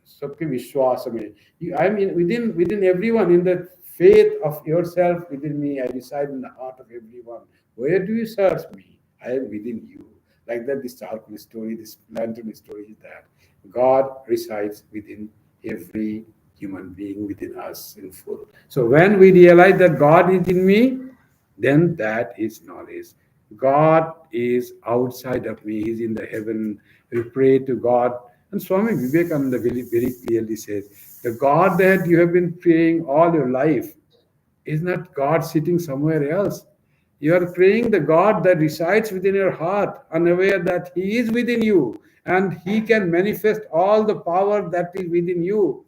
सबके विश्वास में. I am within everyone, in the faith of yourself within me. I reside in the heart of everyone. Where do you search me? I am within you. Like that, this charcoal story, this lantern story is that God resides within every human being, within us in full. So when we realize that God is in me, then that is knowledge. God is outside of me. He's in the heaven. We pray to God. And Swami Vivekananda very, very clearly says, the God that you have been praying all your life is not God sitting somewhere else. You are praying the God that resides within your heart, unaware that He is within you and He can manifest all the power that is within you.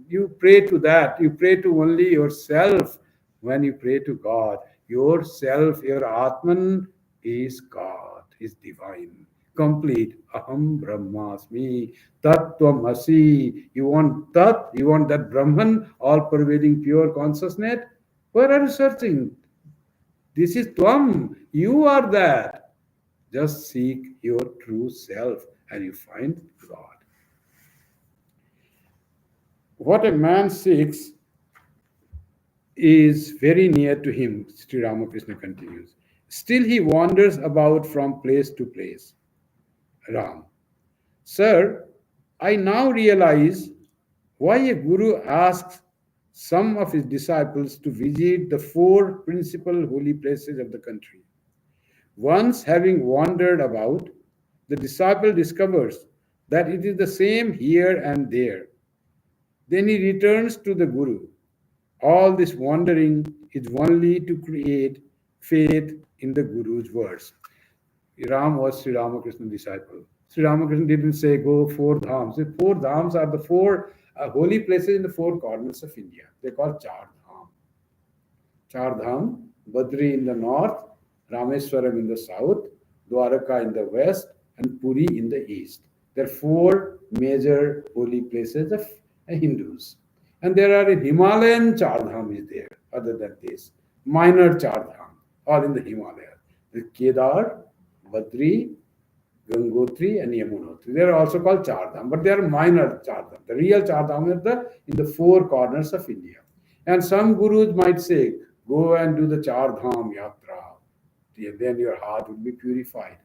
You pray to that. You pray to only yourself. When you pray to God, yourself, your Atman is God, is divine, complete. Aham Brahmasmi, Tat Tvam Asi. You want Tat, you want that Brahman, all pervading pure consciousness. Where are you searching? This is Tvam. You are that. Just seek your true self and you find God. What a man seeks is very near to him, Sri Ramakrishna continues. Still he wanders about from place to place. Ram. Sir, I now realize why a guru asks some of his disciples to visit the four principal holy places of the country. Once having wandered about, the disciple discovers that it is the same here and there. Then he returns to the Guru. All this wandering is only to create faith in the Guru's words. Ram was Sri Ramakrishna's disciple. Sri Ramakrishna didn't say go four dhams. The four dhams are the four holy places in the four corners of India. They're called Char Dham. Char Dham, Badri in the north, Rameswaram in the south, Dwaraka in the west, and Puri in the east. There are four major holy places of Hindus. And there are a Himalayan Char Dham is there, other than this. Minor Char Dham, all in the Himalayas. The Kedar, Badri, Gangotri, and Yamunotri. They are also called Char Dham, but they are minor Char Dham. The real Char Dham is in the four corners of India. And some gurus might say, go and do the Char Dham Yatra. Then your heart will be purified.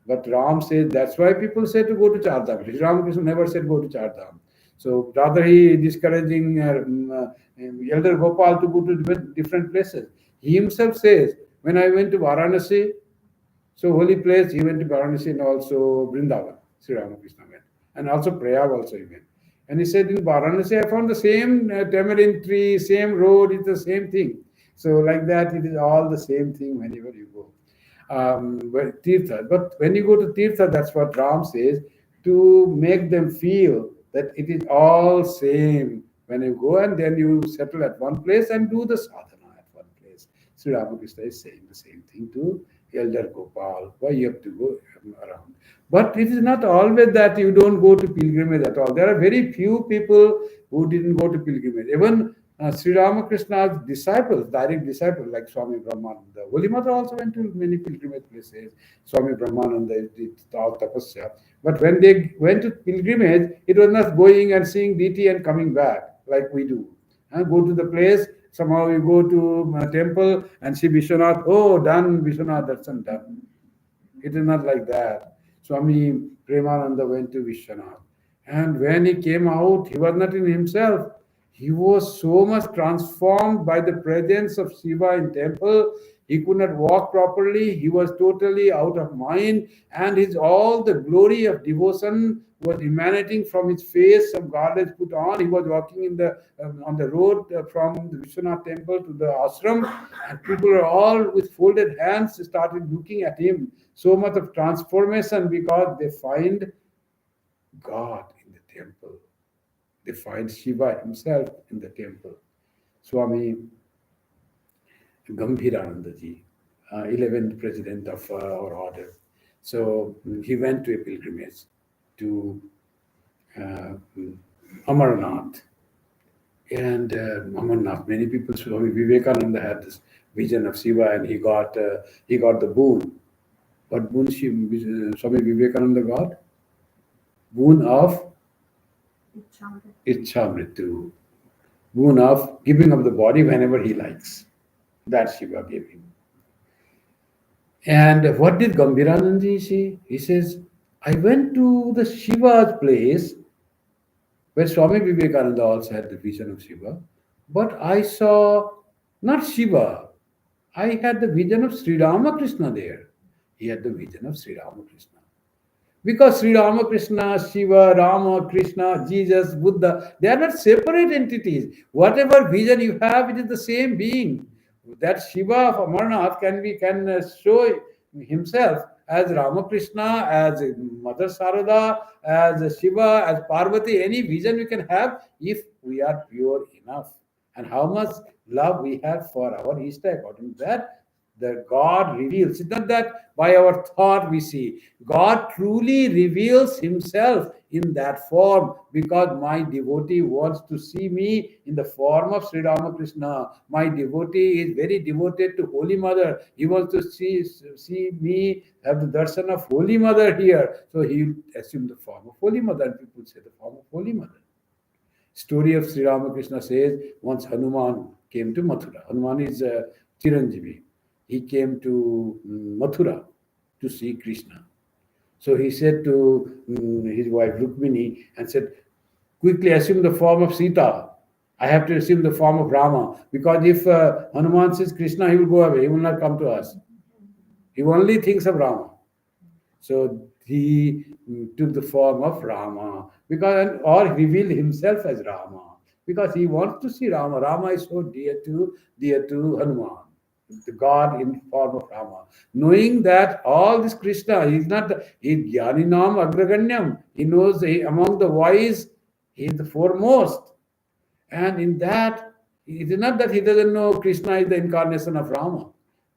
But Ram says that's why people say to go to Char Dham. Ramakrishna never said go to Char Dham. So rather he is discouraging Elder Gopal to go to different places. He himself says, when I went to Varanasi, so holy place, he went to Varanasi and also Vrindavan, Sri Ramakrishna went. And also Prayag also he went. And he said, in Varanasi, I found the same tamarind tree, same road, it's the same thing. So like that, it is all the same thing whenever you go. Tirtha. But when you go to Tirtha, that's what Ram says, to make them feel that it is all same when you go, and then you settle at one place and do the sadhana at one place. Sri Ramakrishna is saying the same thing to Elder Gopal, why you have to go around. But it is not always that you don't go to pilgrimage at all. There are very few people who didn't go to pilgrimage. Even Sri Ramakrishna's disciples, direct disciples like Swami Brahmananda. Holy Mother also went to many pilgrimage places. Swami Brahmananda did all tapasya. But when they went to pilgrimage, it was not going and seeing deity and coming back like we do. Go to the place, somehow you go to a temple and see Vishwanath, oh, done, Vishwanath darshan done. It is not like that. Swami Premananda went to Vishwanath. And when he came out, he was not in himself. He was so much transformed by the presence of Shiva in temple. He could not walk properly. He was totally out of mind. And all the glory of devotion was emanating from his face. Some garlands put on. He was walking on the road from the Vishwanath temple to the ashram. And people are all with folded hands started looking at him. So much of transformation because they find God in the temple. They find Shiva himself in the temple. Swami Gambhiranandaji, 11th president of our order. So he went to a pilgrimage to Amarnath. And Amarnath, many people, Swami Vivekananda had this vision of Shiva and he got the boon. What boon Swami Vivekananda got? Boon of Ichamritu. Boon of giving up the body whenever he likes. That Shiva gave him. And what did Gambhiranandaji say? He says, I went to the Shiva's place where Swami Vivekananda also had the vision of Shiva, but I saw not Shiva. I had the vision of Sri Ramakrishna there. He had the vision of Sri Ramakrishna. Because Sri Ramakrishna, Shiva, Rama, Krishna, Jesus, Buddha, they are not separate entities. Whatever vision you have, it is the same being. That Shiva of Amarnath can show himself as Ramakrishna, as Mother Sarada, as Shiva, as Parvati, any vision we can have if we are pure enough. And how much love we have for our Ishta, according to that, the God reveals. It's not that by our thought we see. God truly reveals himself in that form because my devotee wants to see me in the form of Sri Ramakrishna. My devotee is very devoted to Holy Mother. He wants to see me have the darshan of Holy Mother here. So he will assume the form of Holy Mother. And people say the form of Holy Mother. Story of Sri Ramakrishna says once Hanuman came to Mathura. Hanuman is Chiranjeevi. He came to Mathura to see Krishna. So he said to his wife Rukmini and said, quickly assume the form of Sita. I have to assume the form of Rama. Because if Hanuman sees Krishna, he will go away. He will not come to us. He only thinks of Rama. So he took the form of Rama. Or revealed himself as Rama. Because he wants to see Rama. Rama is so dear to Hanuman. The God in form of Rama. Knowing that all this Krishna, he's Jnaninam Agraganyam. He knows among the wise, He is the foremost. And in that, it is not that he doesn't know Krishna is the incarnation of Rama,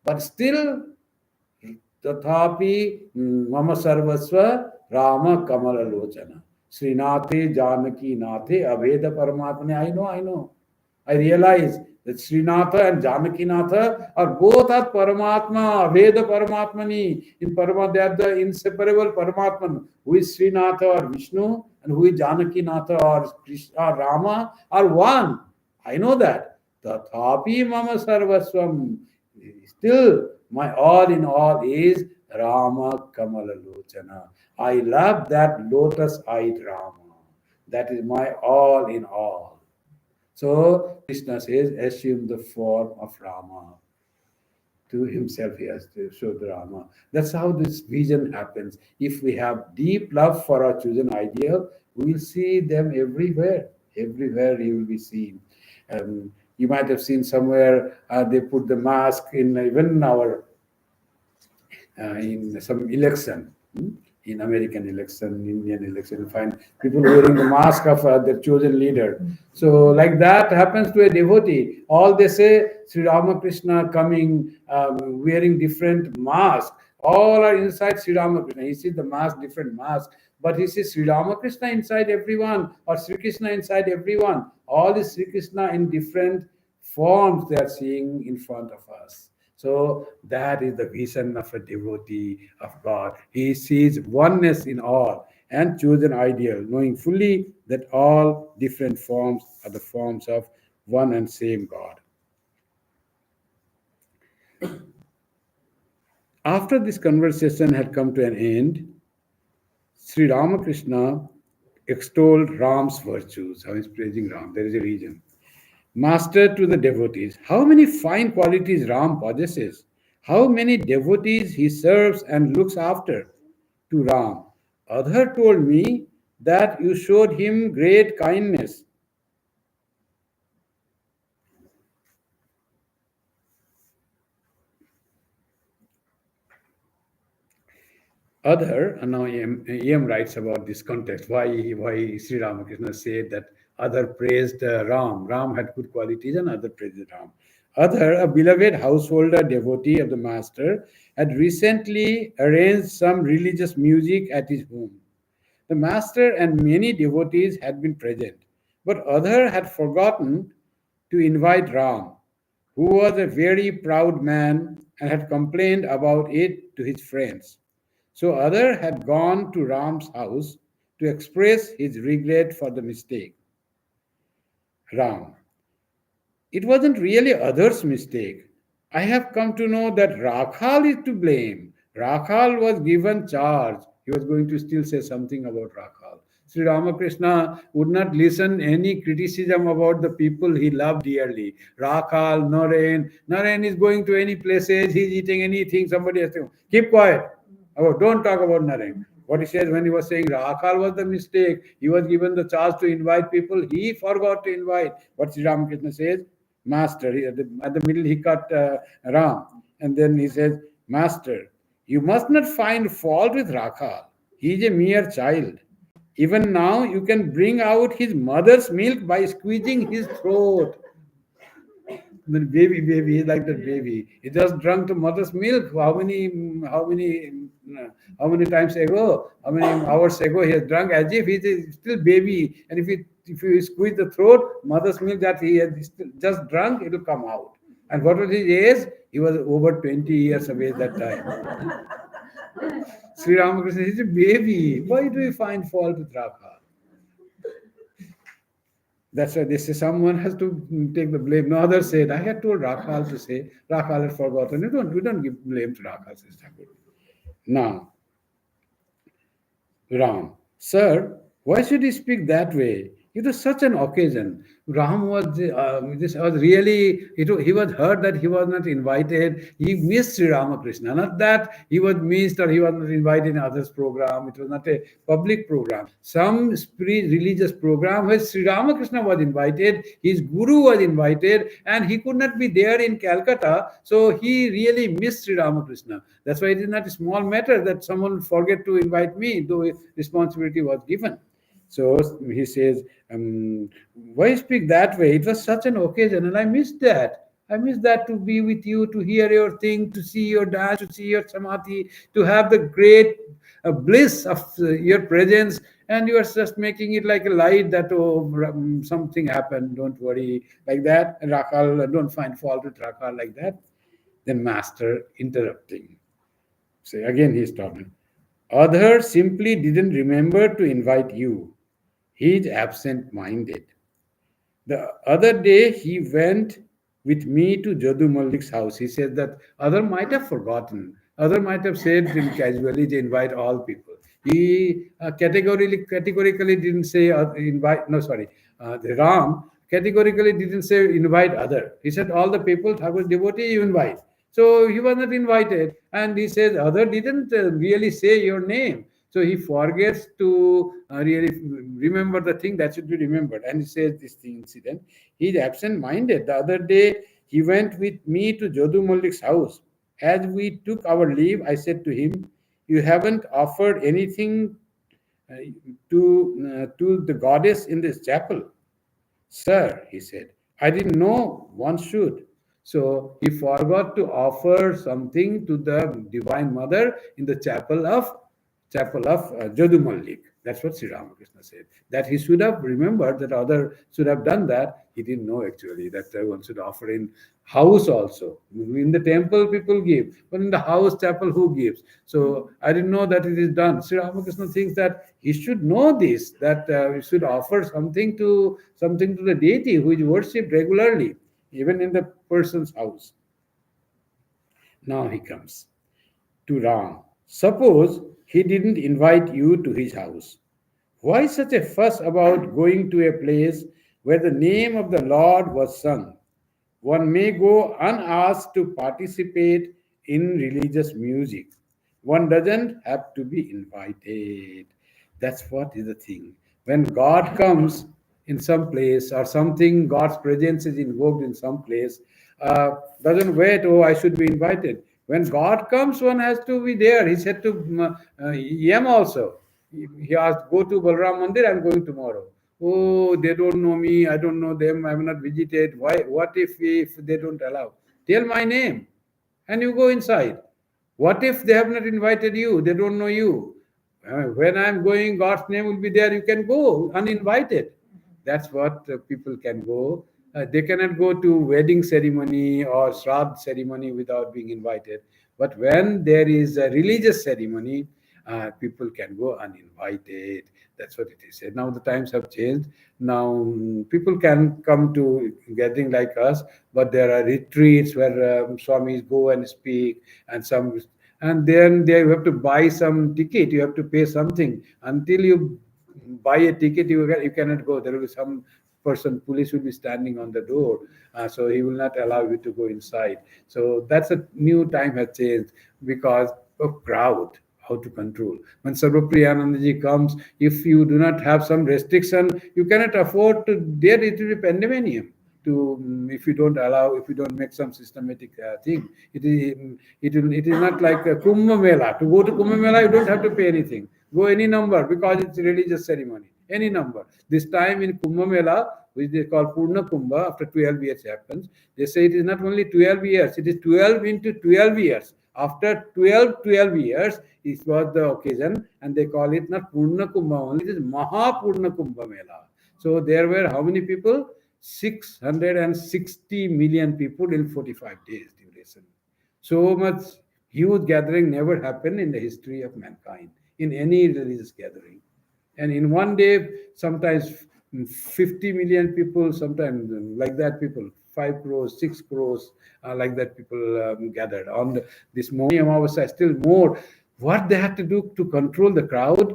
but still, Tathapi Mama Sarvasva Rama Kamala Lochana. Srinathe Janaki Nathe Aveda Paramatmane. I know. I realize that Srinatha and Janaki Natha are both are Paramatma, Aveda Paramatmani. In Paramatma, they are the inseparable Paramatman. Who is Srinatha or Vishnu, and who is Janaki Natha or Krishna or Rama are one. I know that. Tathapi Mama Sarvaswam. Still, my all in all is Rama Kamala Lochana. I love that lotus-eyed Rama. That is my all in all. So Krishna says, assume the form of Rama. To himself, he has to show the Rama. That's how this vision happens. If we have deep love for our chosen ideal, we will see them everywhere. Everywhere he will be seen. You might have seen somewhere they put the mask in even our in some election, in American election, Indian election, you find people wearing the mask of their chosen leader. So like that happens to a devotee. All they say, Sri Ramakrishna coming, wearing different masks. All are inside Sri Ramakrishna. He sees the mask, different mask. But he sees Sri Ramakrishna inside everyone, or Sri Krishna inside everyone. All is Sri Krishna in different forms they are seeing in front of us. So that is the vision of a devotee of God. He sees oneness in all and chosen ideal, knowing fully that all different forms are the forms of one and same God. After this conversation had come to an end, Sri Ramakrishna extolled Ram's virtues. How he's praising Ram. There is a reason. Master to the devotees, how many fine qualities Ram possesses, how many devotees he serves and looks after. To Ram, Adhar told me that you showed him great kindness. Adhar, and now EM writes about this context, why Sri Ramakrishna said that Adhar praised Ram. Ram had good qualities and Adhar praised Ram. Adhar, a beloved householder devotee of the Master, had recently arranged some religious music at his home. The Master and many devotees had been present, but Adhar had forgotten to invite Ram, who was a very proud man and had complained about it to his friends. So Adhar had gone to Ram's house to express his regret for the mistake. Ram, it wasn't really Adhar's mistake. I have come to know that Rakhal is to blame. Rakhal was given charge. He was going to still say something about Rakhal. Sri Ramakrishna would not listen any criticism about the people he loved dearly. Rakhal, Naren. Naren is going to any places, he's eating anything, somebody has to keep quiet. Oh, don't talk about Naren. What he says when he was saying Rakhal was the mistake, he was given the charge to invite people, he forgot to invite. What Sri Ramakrishna says, Master, at the middle he cut Ram, and then he says, Master, you must not find fault with Rakhal. He is a mere child. Even now, you can bring out his mother's milk by squeezing his throat. The baby, he's like that baby. He just drank the mother's milk. How many times ago? How many hours ago he has drunk as if he's still baby. And if you squeeze the throat, mother's milk that he has just drunk, it will come out. And what was his age? He was over 20 years of age that time. Sri Ramakrishna is a baby. Why do you find fault with Rakha? That's why they say someone has to take the blame. No, others said, I had told Rakhal to say, Rakhal had forgotten. We don't give blame to Rakhal, says Thakur. Now, Ram, sir, why should he speak that way? It was such an occasion. Ram was this was really he was hurt that he was not invited. He missed Sri Ramakrishna. Not that he was missed or he was not invited in others' program. It was not a public program. Some religious program where Sri Ramakrishna was invited, his guru was invited, and he could not be there in Calcutta. So he really missed Sri Ramakrishna. That's why it is not a small matter that someone would forget to invite me, though responsibility was given. So he says, why speak that way? It was such an occasion, and I missed that. I missed that, to be with you, to hear your thing, to see your dance, to see your samadhi, to have the great bliss of your presence. And you are just making it like a light that, oh, something happened, don't worry, like that. And Rakal, don't find fault with Rakal, like that. Then Master interrupting. Say again, he's talking. Others simply didn't remember to invite you. He's absent minded. The other day he went with me to Jadu Mallik's house. He said that other might have forgotten. Other might have said him casually to invite all people. He categorically didn't say invite. No, sorry, the Ram categorically didn't say invite other. He said all the people, Thakur's devotee, you invite. So he was not invited, and he says other didn't really say your name. So he forgets to really remember the thing that should be remembered. And he says this thing incident. He's absent minded. The other day, he went with me to Jodu Mallik's house. As we took our leave, I said to him, you haven't offered anything uh, to the goddess in this chapel. Sir, he said, I didn't know one should. So he forgot to offer something to the Divine Mother in the chapel of Jadu Mallik. That's what Sri Ramakrishna said. That he should have remembered, that other should have done that. He didn't know actually that one should offer in house also. In the temple, people give, but in the house chapel, who gives? So I didn't know that it is done. Sri Ramakrishna thinks that he should know this, that he should offer something to the deity who is worshipped regularly, even in the person's house. Now he comes to Ram. Suppose he didn't invite you to his house. Why such a fuss about going to a place where the name of the Lord was sung? One may go unasked to participate in religious music. One doesn't have to be invited. That's what is the thing. When God comes in some place or something, God's presence is invoked in some place, doesn't wait, oh, I should be invited. When God comes, one has to be there. He said to Yam also, he asked, go to Balram Mandir, I'm going tomorrow. Oh, they don't know me, I don't know them, I have not visited. Why? What if they don't allow? Tell my name and you go inside. What if they have not invited you? They don't know you. When I'm going, God's name will be there. You can go uninvited. That's what people can go. They cannot go to wedding ceremony or shraddh ceremony without being invited. But when there is a religious ceremony, people can go uninvited. That's what it is. And now the times have changed. Now people can come to gathering like us, but there are retreats where swamis go and speak, and then they have to buy some ticket. You have to pay something. Until you buy a ticket, you cannot go. There will be some person, police will be standing on the door, so he will not allow you to go inside. So that's a new time has changed because of crowd, how to control. When Sarvapriyanandaji comes, if you do not have some restriction, you cannot afford to, there it will be pandemonium. To if you don't allow, if you don't make some systematic thing, it is not like a Kumbh Mela. To go to Kumbh Mela, you don't have to pay anything. Go any number because it's a religious ceremony. Any number. This time in Kumbh Mela, which they call Purna Kumbha, after 12 years happens, they say it is not only 12 years, it is 12 into 12 years. After 12 years, it was the occasion, and they call it not Purna Kumbha only, it is Maha Purna Kumbha Mela. So there were how many people? 660 million people in 45 days duration. So much huge gathering never happened in the history of mankind, in any religious gathering. And in one day, sometimes 50 million people, sometimes like that people, 5 crores, 6 crores, like that people gathered. On this morning, Amavasya, still more. What they had to do to control the crowd,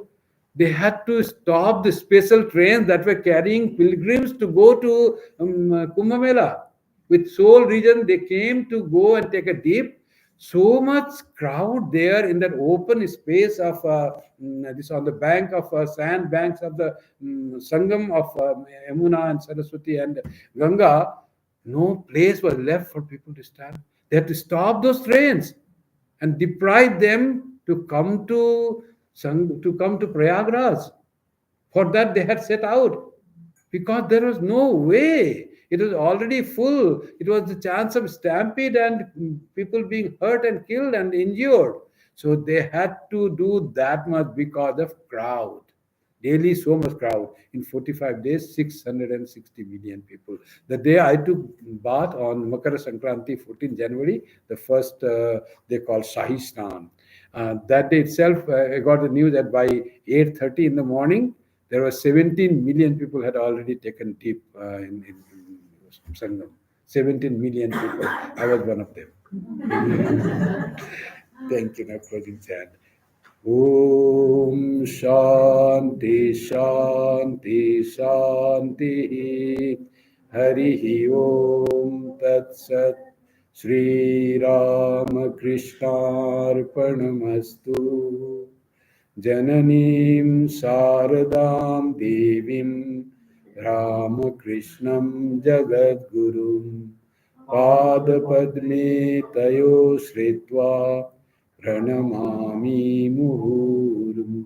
they had to stop the special trains that were carrying pilgrims to go to Kumbh Mela. With sole reason, they came to go and take a dip. So much crowd there in that open space of this on the bank of sand banks of the Sangam of Yamuna and Saraswati and Ganga. No place was left for people to stand. They had to stop those trains and deprive them to come to Prayagraj. For that they had set out, because there was no way. It was already full. It was the chance of stampede and people being hurt and killed and injured. So they had to do that much because of crowd. Daily so much crowd. In 45 days, 660 million people. The day I took bath on Makara Sankranti, 14 January, the first they call Shahi Snan. That day itself, I got the news that by 8:30 in the morning, there were 17 million people had already taken dip in Sangam. 17 million people. I was one of them. Thank you. Now closing chant. Om Shanti Shanti Shanti Hari Om Tat Sat Shri Ramakrishna Arpanamastu Jananim Saradam Devim Ramakrishnam Jagadgurum Padapadme Tayo Sritva Pranamami Muhurmu.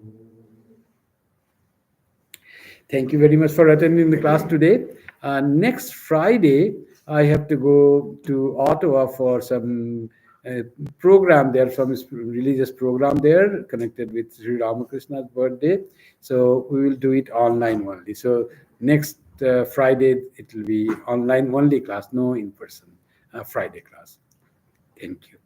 Thank you very much for attending the class today. Next Friday, I have to go to Ottawa for some program there, some religious program there connected with Sri Ramakrishna's birthday. So we will do it online only. So next Friday, it will be online only class, no in person Friday class. Thank you.